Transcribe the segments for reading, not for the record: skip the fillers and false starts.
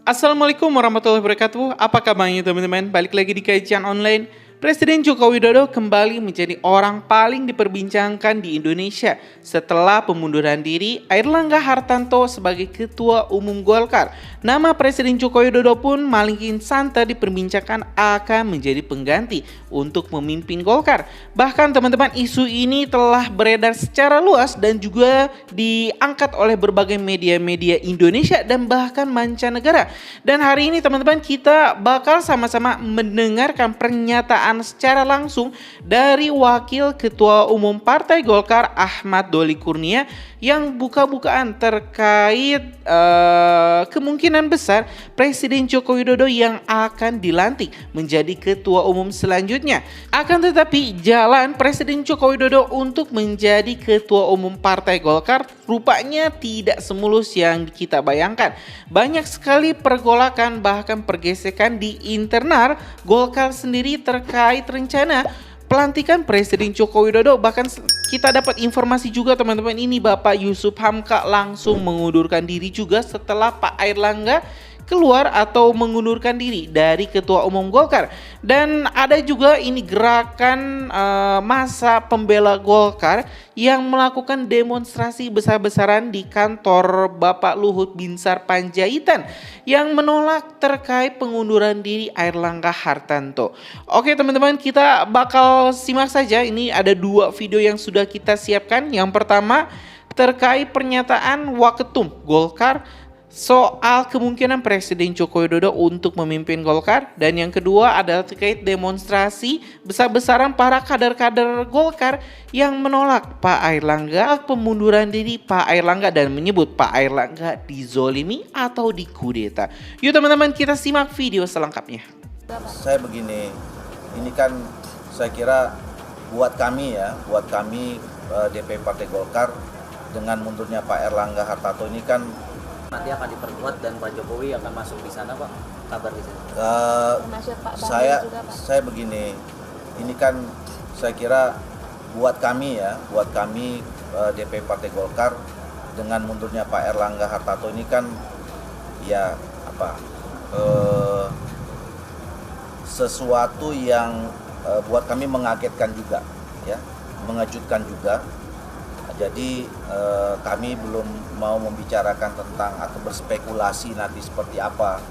Assalamualaikum warahmatullahi wabarakatuh. Apa kabarnya teman-teman? Balik lagi di kajian online. Presiden Joko Widodo kembali menjadi orang paling diperbincangkan di Indonesia setelah pemunduran diri Airlangga Hartarto sebagai Ketua Umum Golkar. Nama Presiden Joko Widodo pun makin santer diperbincangkan akan menjadi pengganti untuk memimpin Golkar. Bahkan teman-teman, isu ini telah beredar secara luas dan juga diangkat oleh berbagai media-media Indonesia dan bahkan mancanegara. Dan hari ini teman-teman, kita bakal sama-sama mendengarkan pernyataan secara langsung dari Wakil Ketua Umum Partai Golkar Ahmad Doli Kurnia yang buka-bukaan terkait kemungkinan besar Presiden Joko Widodo yang akan dilantik menjadi Ketua Umum selanjutnya. Akan tetapi jalan Presiden Joko Widodo untuk menjadi Ketua Umum Partai Golkar rupanya tidak semulus yang kita bayangkan. Banyak sekali pergolakan bahkan pergesekan di internal Golkar sendiri terkait rencana pelantikan Presiden Joko Widodo. Bahkan kita dapat informasi juga teman-teman, ini Bapak Yusuf Hamka langsung mengundurkan diri juga setelah Pak Airlangga keluar atau mengundurkan diri dari Ketua Umum Golkar. Dan ada juga ini gerakan massa pembela Golkar yang melakukan demonstrasi besar-besaran di kantor Bapak Luhut Binsar Panjaitan yang menolak terkait pengunduran diri Airlangga Hartarto. Oke teman-teman, kita bakal simak saja. Ini ada dua video yang sudah kita siapkan. Yang pertama terkait pernyataan Waketum Golkar soal kemungkinan Presiden Joko Widodo untuk memimpin Golkar, dan yang kedua adalah terkait demonstrasi besar-besaran para kader-kader Golkar yang menolak Pak Airlangga, pemunduran diri Pak Airlangga dan menyebut Pak Airlangga dizolimi atau dikudeta. Yuk teman-teman, kita simak video selengkapnya. Saya begini, ini kan saya kira buat kami DP Partai Golkar dengan mundurnya Pak Airlangga Hartarto ini kan nanti akan diperkuat dan Pak Jokowi akan masuk di sana, Pak. Kabar di sana. Saya begini, ini kan saya kira buat kami DP Partai Golkar dengan mundurnya Pak Airlangga Hartarto ini kan sesuatu yang buat kami mengagetkan juga, ya, mengejutkan juga. Jadi kami belum mau membicarakan tentang atau berspekulasi nanti seperti apa.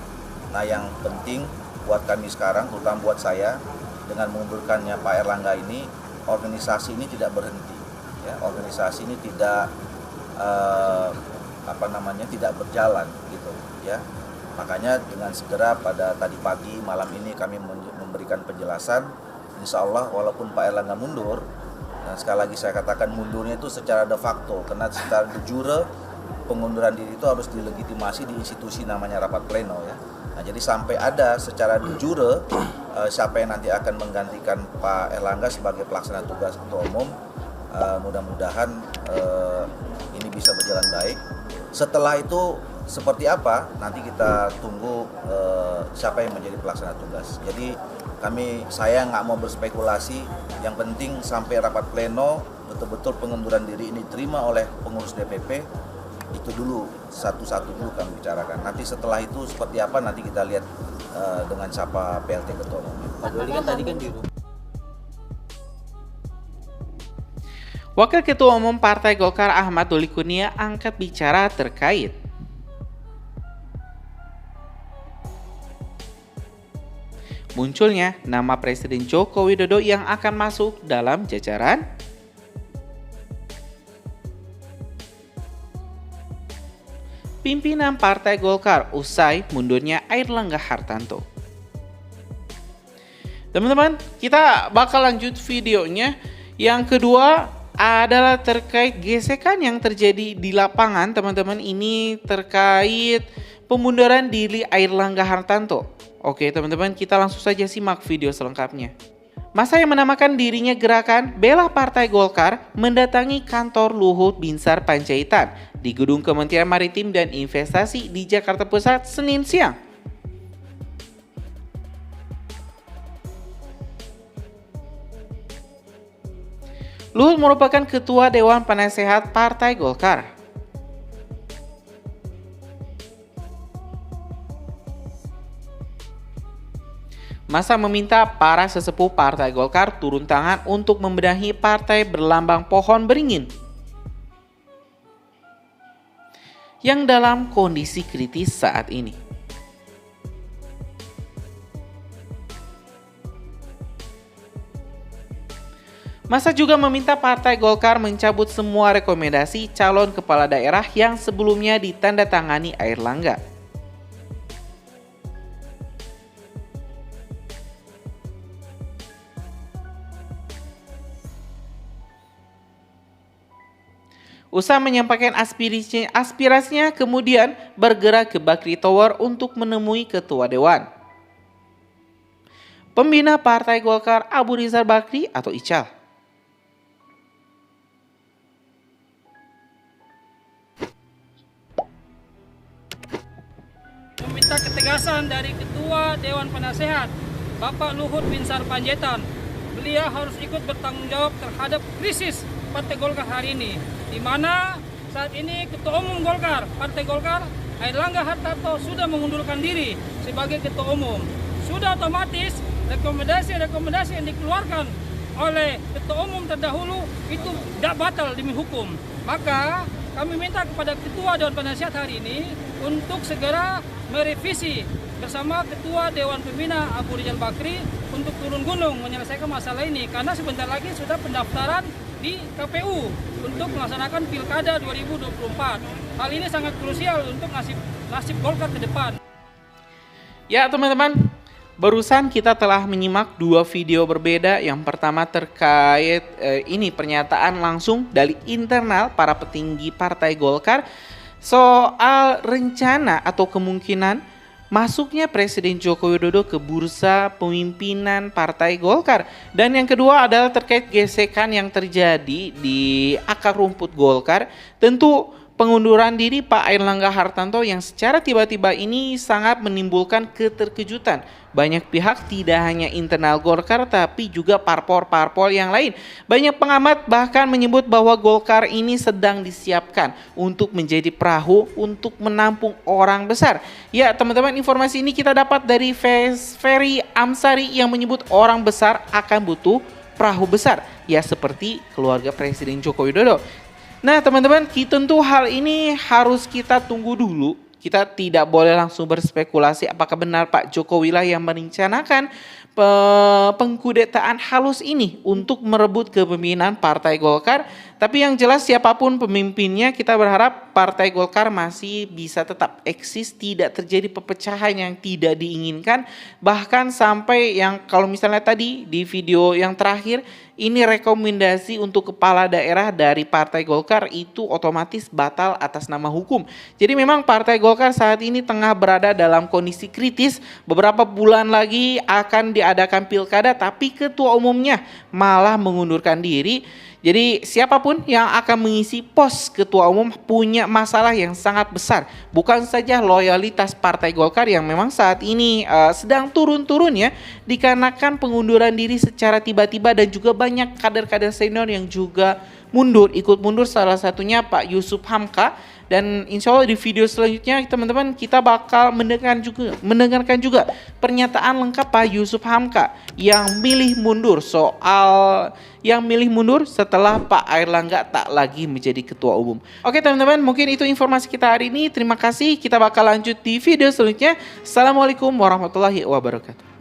Nah, yang penting buat kami sekarang, terutama buat saya, dengan mengundurkannya Pak Airlangga ini, organisasi ini tidak berhenti. Ya, organisasi ini tidak tidak berjalan gitu. Ya, makanya dengan segera pada tadi pagi malam ini kami memberikan penjelasan. Insya Allah walaupun Pak Airlangga mundur. Dan sekali lagi saya katakan mundurnya itu secara de facto, karena secara de jure pengunduran diri itu harus dilegitimasi di institusi namanya rapat pleno, ya. Nah, jadi sampai ada secara de jure siapa yang nanti akan menggantikan Pak Airlangga sebagai pelaksana tugas Ketua Umum, mudah-mudahan ini bisa berjalan baik. Setelah itu seperti apa nanti kita tunggu siapa yang menjadi pelaksana tugas. Jadi saya nggak mau berspekulasi, yang penting sampai rapat pleno betul-betul pengunduran diri ini diterima oleh pengurus DPP, itu dulu satu-satu dulu kami bicarakan. Nanti setelah itu seperti apa nanti kita lihat dengan siapa PLT Ketua Umum. Pak Doli kan tadi kan di rumah. Wakil Ketua Umum Partai Golkar Ahmad Doli Kurnia angkat bicara terkait munculnya nama Presiden Joko Widodo yang akan masuk dalam jajaran pimpinan Partai Golkar usai mundurnya Airlangga Hartarto. Teman-teman, kita bakal lanjut videonya. Yang kedua adalah terkait gesekan yang terjadi di lapangan, teman-teman. Ini terkait pemunduran diri Airlangga Hartarto. Oke teman-teman, kita langsung saja simak video selengkapnya. Masa yang menamakan dirinya Gerakan Bela Partai Golkar mendatangi kantor Luhut Binsar Panjaitan di Gedung Kementerian Maritim dan Investasi di Jakarta Pusat Senin siang. Luhut merupakan Ketua Dewan Penasehat Partai Golkar. Masa meminta para sesepuh Partai Golkar turun tangan untuk membenahi partai berlambang pohon beringin yang dalam kondisi kritis saat ini. Masa juga meminta Partai Golkar mencabut semua rekomendasi calon kepala daerah yang sebelumnya ditandatangani Airlangga. Usai menyampaikan aspirasinya kemudian bergerak ke Bakri Tower untuk menemui Ketua Dewan Pembina Partai Golkar Abu Rizal Bakri atau Ical. Meminta ketegasan dari Ketua Dewan Penasehat Bapak Luhut Binsar Panjaitan. Beliau harus ikut bertanggung jawab terhadap krisis Partai Golkar hari ini, di mana saat ini Ketua Umum Golkar, Partai Golkar, Airlangga Hartarto sudah mengundurkan diri sebagai Ketua Umum. Sudah otomatis rekomendasi yang dikeluarkan oleh Ketua Umum terdahulu itu tidak batal demi hukum. Maka kami minta kepada Ketua Dewan Penasehat hari ini untuk segera merevisi bersama Ketua Dewan Pembina Abu Rizal Bakri untuk turun gunung menyelesaikan masalah ini, karena sebentar lagi sudah pendaftaran di KPU untuk melaksanakan Pilkada 2024. Hal ini sangat krusial untuk nasib Golkar ke depan. Ya teman-teman, barusan kita telah menyimak dua video berbeda. Yang pertama terkait ini pernyataan langsung dari internal para petinggi Partai Golkar soal rencana atau kemungkinan masuknya Presiden Joko Widodo ke bursa pemimpinan Partai Golkar. Dan yang kedua adalah terkait gesekan yang terjadi di akar rumput Golkar. Tentu pengunduran diri Pak Airlangga Hartarto yang secara tiba-tiba ini sangat menimbulkan keterkejutan. Banyak pihak, tidak hanya internal Golkar tapi juga parpol-parpol yang lain. Banyak pengamat bahkan menyebut bahwa Golkar ini sedang disiapkan untuk menjadi perahu untuk menampung orang besar. Ya teman-teman, informasi ini kita dapat dari Ferry Amsari yang menyebut orang besar akan butuh perahu besar. Ya seperti keluarga Presiden Joko Widodo. Nah teman-teman, tentu hal ini harus kita tunggu dulu. Kita tidak boleh langsung berspekulasi apakah benar Pak Jokowi lah yang merencanakan pengkudetaan halus ini untuk merebut kepemimpinan Partai Golkar. Tapi yang jelas siapapun pemimpinnya, kita berharap Partai Golkar masih bisa tetap eksis, tidak terjadi perpecahan yang tidak diinginkan. Bahkan sampai yang kalau misalnya tadi di video yang terakhir, ini rekomendasi untuk kepala daerah dari Partai Golkar itu otomatis batal atas nama hukum. Jadi memang Partai Golkar saat ini tengah berada dalam kondisi kritis. Beberapa bulan lagi akan diadakan pilkada, tapi ketua umumnya malah mengundurkan diri. Jadi siapapun yang akan mengisi pos ketua umum punya masalah yang sangat besar. Bukan saja loyalitas Partai Golkar yang memang saat ini sedang turun-turun ya, dikarenakan pengunduran diri secara tiba-tiba dan juga banyak kader-kader senior yang juga ikut mundur, salah satunya Pak Yusuf Hamka. Dan insya Allah di video selanjutnya teman-teman kita bakal mendengarkan juga pernyataan lengkap Pak Yusuf Hamka yang milih mundur setelah Pak Airlangga tak lagi menjadi ketua umum. Oke teman-teman, mungkin itu informasi kita hari ini. Terima kasih, kita bakal lanjut di video selanjutnya. Assalamualaikum warahmatullahi wabarakatuh.